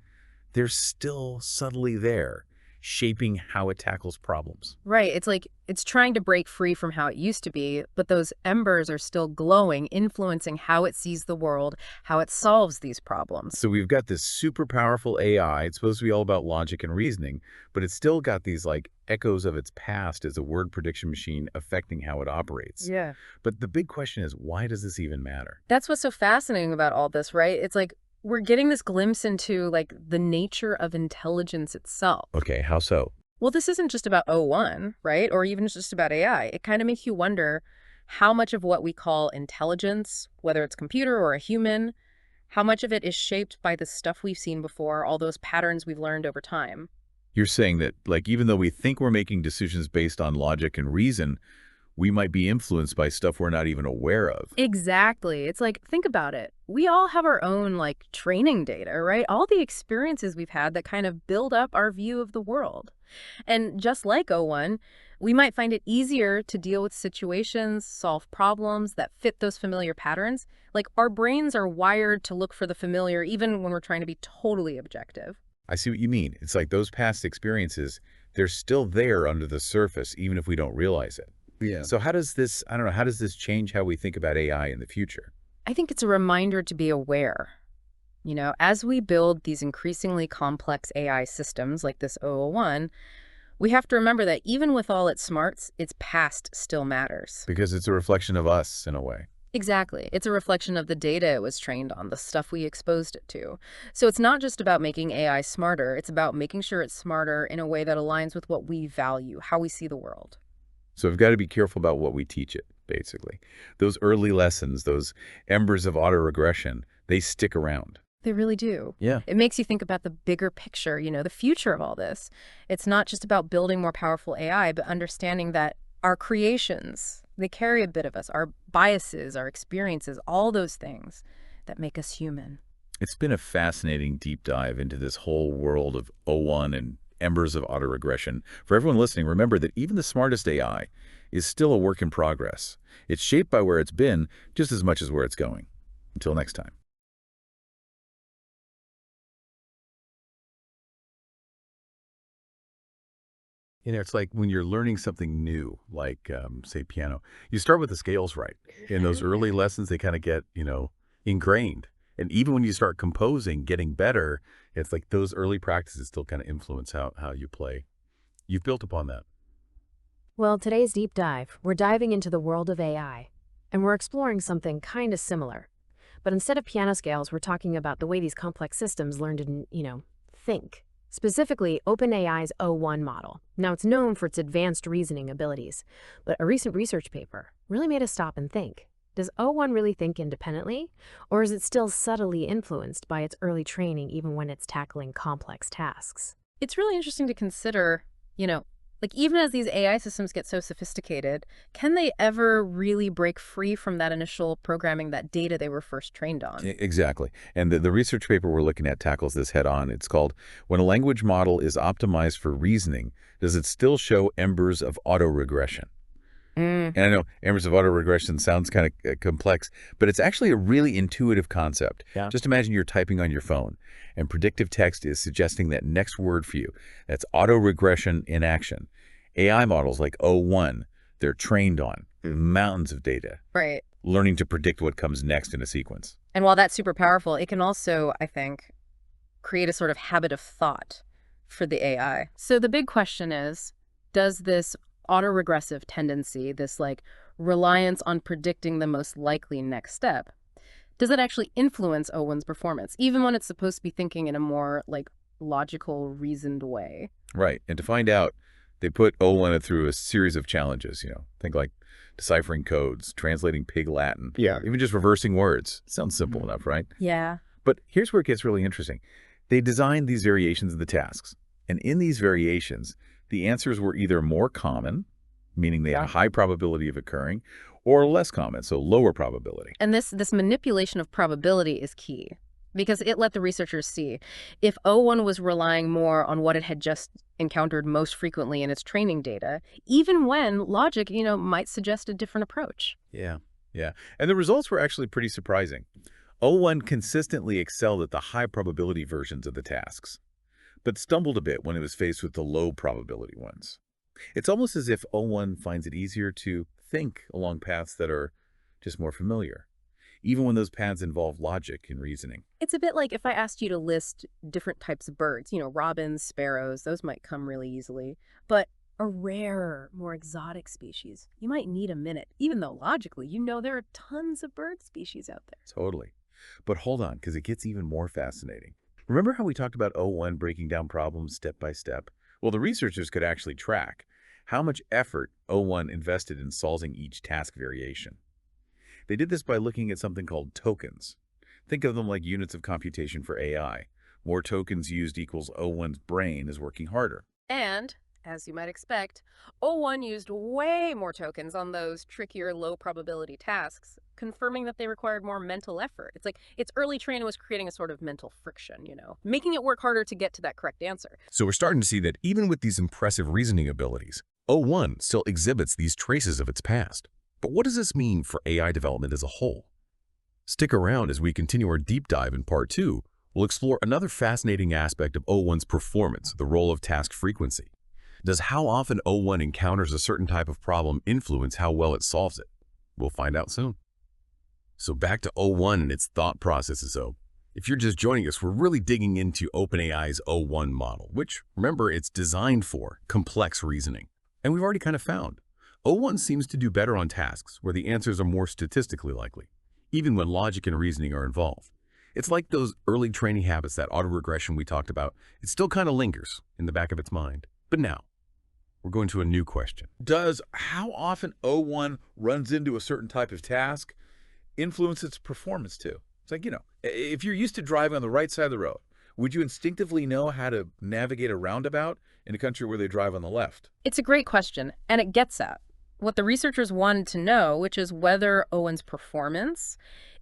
S2: they're still subtly there, shaping how it tackles problems.
S1: Right. It's like it's trying to break free from how it used to be, but those embers are still glowing, influencing how it sees the world, how it solves these problems.
S2: So we've got this super powerful AI. It's supposed to be all about logic and reasoning, but it's still got these like echoes of its past as a word prediction machine affecting how it operates.
S1: Yeah.
S2: But the big question is, why does this even matter?
S1: That's what's so fascinating about all this, right? It's like we're getting this glimpse into like the nature of intelligence itself.
S2: Okay, how so?
S1: Well, this isn't just about O1, right? Or even just about AI. It kind of makes you wonder how much of what we call intelligence, whether it's computer or a human, how much of it is shaped by the stuff we've seen before, all those patterns we've learned over time.
S2: You're saying that, like, even though we think we're making decisions based on logic and reason, we might be influenced by stuff we're not even aware of.
S1: Exactly. It's like, think about it. We all have our own, like, training data, right? All the experiences we've had that kind of build up our view of the world. And just like O1, we might find it easier to deal with situations, solve problems that fit those familiar patterns. Like, our brains are wired to look for the familiar even when we're trying to be totally objective.
S2: I see what you mean. It's like those past experiences, they're still there under the surface, even if we don't realize it. Yeah. So how does this, I don't know, how does this change how we think about AI in the future?
S1: I think it's a reminder to be aware. You know, as we build these increasingly complex AI systems like this 001, we have to remember that even with all its smarts, its past still matters.
S2: Because it's a reflection of us, in a way.
S1: Exactly. It's a reflection of the data it was trained on, the stuff we exposed it to. So it's not just about making AI smarter, it's about making sure it's smarter in a way that aligns with what we value, how we see the world.
S2: So we've got to be careful about what we teach it, basically. Those early lessons, those embers of autoregression, they stick around.
S1: They really do.
S2: Yeah.
S1: It makes you think about the bigger picture, you know, the future of all this. It's not just about building more powerful AI, but understanding that our creations, they carry a bit of us, our biases, our experiences, all those things that make us human.
S2: It's been a fascinating deep dive into this whole world of O1 and embers of autoregression. For everyone listening, remember that even the smartest AI is still a work in progress. It's shaped by where it's been just as much as where it's going. Until next time. You know, it's like when you're learning something new, like, say, piano, you start with the scales right. In those early lessons, they kind of get, you know, ingrained. And even when you start composing, getting better, it's like those early practices still kind of influence how you play. You've built upon that.
S3: Well, today's deep dive, we're diving into the world of AI, and we're exploring something kind of similar. But instead of piano scales, we're talking about the way these complex systems learn to, think. Specifically, OpenAI's O1 model. Now, it's known for its advanced reasoning abilities, but a recent research paper really made us stop and think. Does O1 really think independently, or is it still subtly influenced by its early training even when it's tackling complex tasks?
S1: It's really interesting to consider, like even as these AI systems get so sophisticated, can they ever really break free from that initial programming, that data they were first trained on?
S2: Exactly. And the research paper we're looking at tackles this head on. It's called, When a Language Model is Optimized for Reasoning, Does It Still Show Embers of Autoregression? And I know embers of autoregression sounds kind of complex, but it's actually a really intuitive concept.
S4: Yeah.
S2: Just imagine you're typing on your phone, and predictive text is suggesting that next word for you. That's autoregression in action. AI models like O1, they're trained on mountains of data.
S1: Right.
S2: Learning to predict what comes next in a sequence.
S1: And while that's super powerful, it can also, I think, create a sort of habit of thought for the AI. So the big question is, does this autoregressive tendency, this like reliance on predicting the most likely next step, does it actually influence O1's performance, even when it's supposed to be thinking in a more like logical, reasoned way?
S2: Right. And to find out, they put O1 through a series of challenges, think like deciphering codes, translating pig Latin, even just reversing words. Sounds simple enough, right?
S1: Yeah.
S2: But here's where it gets really interesting. They designed these variations of the tasks. And in these variations, the answers were either more common, meaning they had a high probability of occurring, or less common, so lower probability.
S1: And this manipulation of probability is key, because it let the researchers see if O1 was relying more on what it had just encountered most frequently in its training data, even when logic, might suggest a different approach.
S2: Yeah. And the results were actually pretty surprising. O1 consistently excelled at the high probability versions of the tasks, but stumbled a bit when it was faced with the low probability ones. It's almost as if O1 finds it easier to think along paths that are just more familiar, even when those paths involve logic and reasoning.
S1: It's a bit like if I asked you to list different types of birds, robins, sparrows, those might come really easily. But a rarer, more exotic species, you might need a minute, even though logically, there are tons of bird species out there.
S2: Totally. But hold on, because it gets even more fascinating. Remember how we talked about O1 breaking down problems step by step? Well, the researchers could actually track how much effort O1 invested in solving each task variation. They did this by looking at something called tokens. Think of them like units of computation for AI. More tokens used equals O1's brain is working harder.
S1: And, as you might expect, O1 used way more tokens on those trickier, low-probability tasks, confirming that they required more mental effort. It's like its early training was creating a sort of mental friction, making it work harder to get to that correct answer.
S4: So we're starting to see that even with these impressive reasoning abilities, O1 still exhibits these traces of its past. But what does this mean for AI development as a whole? Stick around as we continue our deep dive in Part 2. We'll explore another fascinating aspect of O1's performance, the role of task frequency. Does how often O1 encounters a certain type of problem influence how well it solves it? We'll find out soon. So back to O1 and its thought processes. So if you're just joining us, we're really digging into OpenAI's O1 model, which, remember, it's designed for complex reasoning. And we've already kind of found O1 seems to do better on tasks where the answers are more statistically likely, even when logic and reasoning are involved. It's like those early training habits, that autoregression we talked about. It still kind of lingers in the back of its mind. But now, we're going to a new question.
S2: Does how often O1 runs into a certain type of task influence its performance too? It's like, if you're used to driving on the right side of the road, would you instinctively know how to navigate a roundabout in a country where they drive on the left?
S1: It's a great question, and it gets at what the researchers wanted to know, which is whether O1's performance,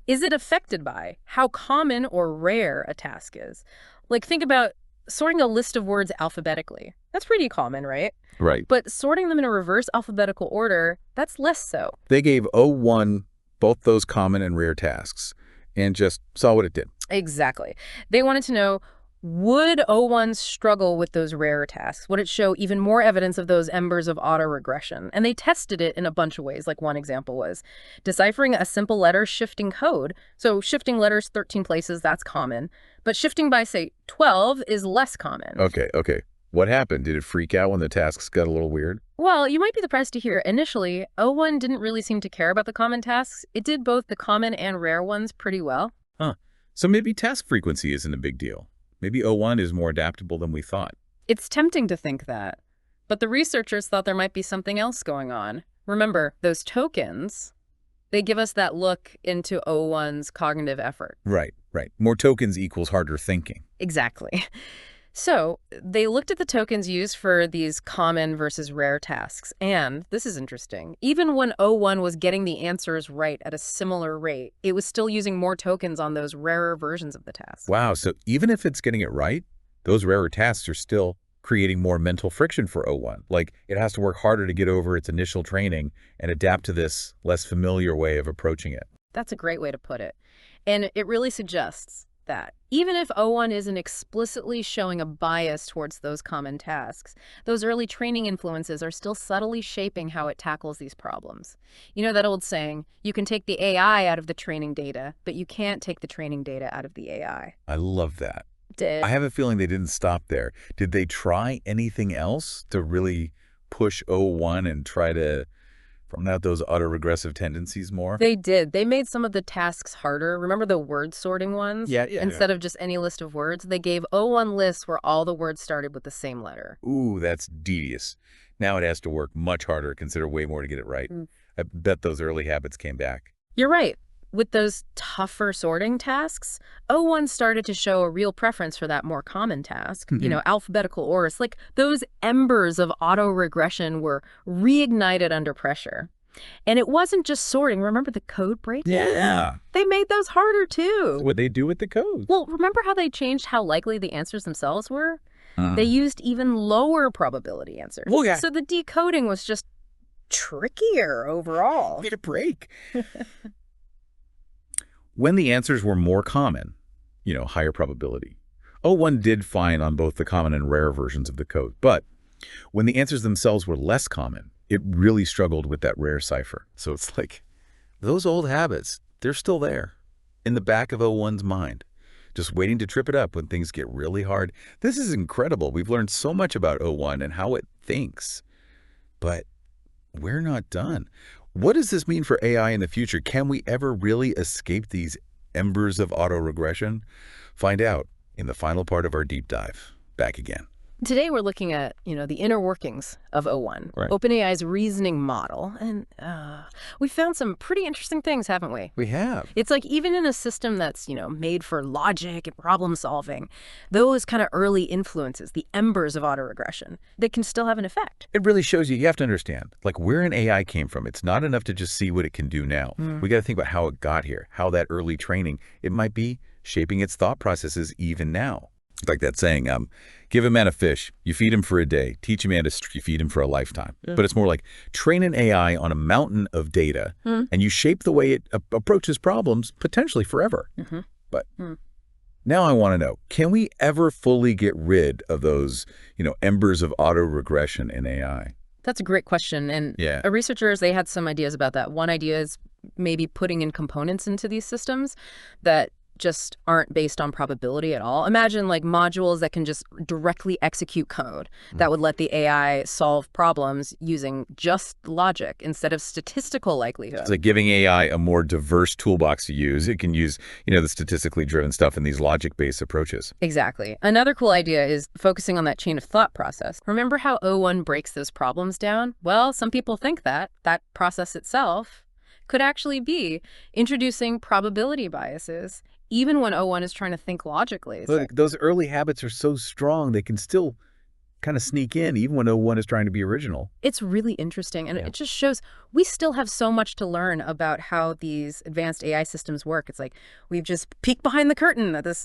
S1: is it affected by how common or rare a task is? Like, think about sorting a list of words alphabetically. That's pretty common, right?
S2: Right.
S1: But sorting them in a reverse alphabetical order, that's less so.
S2: They gave O1 both those common and rare tasks and just saw what it did.
S1: Exactly. They wanted to know, would O1 struggle with those rarer tasks? Would it show even more evidence of those embers of autoregression? And they tested it in a bunch of ways. Like one example was deciphering a simple letter shifting code. So shifting letters 13 places, that's common. But shifting by, say, 12 is less common.
S2: Okay. What happened? Did it freak out when the tasks got a little weird?
S1: Well, you might be surprised to hear initially, O1 didn't really seem to care about the common tasks. It did both the common and rare ones pretty well.
S2: Huh. So maybe task frequency isn't a big deal. Maybe O1 is more adaptable than we thought.
S1: It's tempting to think that. But the researchers thought there might be something else going on. Remember, those tokens, they give us that look into O1's cognitive effort.
S2: Right. More tokens equals harder thinking.
S1: Exactly. So they looked at the tokens used for these common versus rare tasks. And this is interesting. Even when O1 was getting the answers right at a similar rate, it was still using more tokens on those rarer versions of the task.
S2: Wow. So even if it's getting it right, those rarer tasks are still creating more mental friction for O1. Like, it has to work harder to get over its initial training and adapt to this less familiar way of approaching it.
S1: That's a great way to put it. And it really suggests that even if O1 isn't explicitly showing a bias towards those common tasks, those early training influences are still subtly shaping how it tackles these problems. You know that old saying, you can take the AI out of the training data, but you can't take the training data out of the AI.
S2: I love that. I have a feeling they didn't stop there. Did they try anything else to really push O1 and try to from out those autoregressive tendencies more?
S1: They did. They made some of the tasks harder. Remember the word sorting ones?
S2: Yeah.
S1: Instead of just any list of words, they gave O1 lists where all the words started with the same letter.
S2: Ooh, that's devious. Now it has to work much harder, consider way more to get it right. I bet those early habits came back.
S1: You're right. With those tougher sorting tasks, O1 started to show a real preference for that more common task, alphabetical orders. Like those embers of autoregression were reignited under pressure. And it wasn't just sorting. Remember the code breaking?
S2: Yeah.
S1: They made those harder too.
S2: What they do with the code.
S1: Well, remember how they changed how likely the answers themselves were? They used even lower probability answers.
S2: Well, yeah.
S1: So the decoding was just trickier overall.
S2: Need a break. When the answers were more common, higher probability, O1 did fine on both the common and rare versions of the code. But when the answers themselves were less common, it really struggled with that rare cipher. So it's like those old habits, they're still there in the back of O1's mind, just waiting to trip it up when things get really hard. This is incredible. We've learned so much about O1 and how it thinks. But we're not done. What does this mean for AI in the future? Can we ever really escape these embers of autoregression? Find out in the final part of our deep dive. Back again.
S1: Today we're looking at, the inner workings of O1,
S2: right.
S1: OpenAI's reasoning model, and we found some pretty interesting things, haven't we?
S2: We have.
S1: It's like even in a system that's, made for logic and problem solving, those kind of early influences, the embers of autoregression, they can still have an effect.
S2: It really shows you have to understand, like where an AI came from. It's not enough to just see what it can do now. We got to think about how it got here, how that early training, it might be shaping its thought processes even now. Like that saying, give a man a fish, you feed him for a day. Teach a man to you feed him for a lifetime. But it's more like train an AI on a mountain of data, and you shape the way it approaches problems potentially forever. But now I want to know, can we ever fully get rid of those, embers of autoregression in AI?
S1: That's a great question. And researchers, they had some ideas about that. One idea is maybe putting in components into these systems that just aren't based on probability at all. Imagine like modules that can just directly execute code that would let the AI solve problems using just logic instead of statistical likelihood.
S2: It's like giving AI a more diverse toolbox to use. It can use, the statistically driven stuff in these logic-based approaches.
S1: Exactly. Another cool idea is focusing on that chain of thought process. Remember how O1 breaks those problems down? Well, some people think that process itself could actually be introducing probability biases even when O1 is trying to think logically.
S2: Look, those early habits are so strong, they can still kind of sneak in, even when O1 is trying to be original.
S1: It's really interesting, and it just shows we still have so much to learn about how these advanced AI systems work. It's like we've just peeked behind the curtain at this,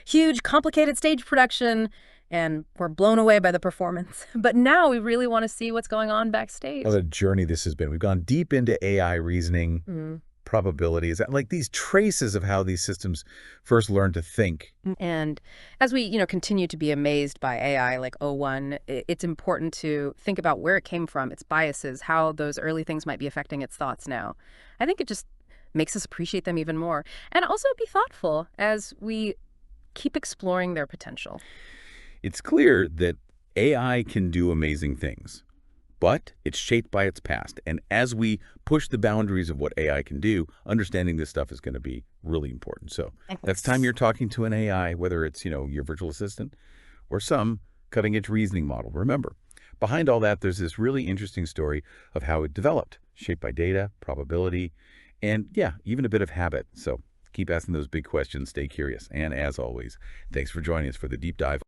S1: huge, complicated stage production, and we're blown away by the performance. But now we really want to see what's going on backstage.
S2: What a journey this has been. We've gone deep into AI reasoning, probabilities, like these traces of how these systems first learned to think.
S1: And as we, continue to be amazed by AI like O1, it's important to think about where it came from, its biases, how those early things might be affecting its thoughts now. I think it just makes us appreciate them even more and also be thoughtful as we keep exploring their potential.
S2: It's clear that AI can do amazing things, but it's shaped by its past. And as we push the boundaries of what AI can do, understanding this stuff is going to be really important. So next time you're talking to an AI, whether it's, your virtual assistant or some cutting-edge reasoning model, remember, behind all that, there's this really interesting story of how it developed, shaped by data, probability, and even a bit of habit. So keep asking those big questions, stay curious. And as always, thanks for joining us for the deep dive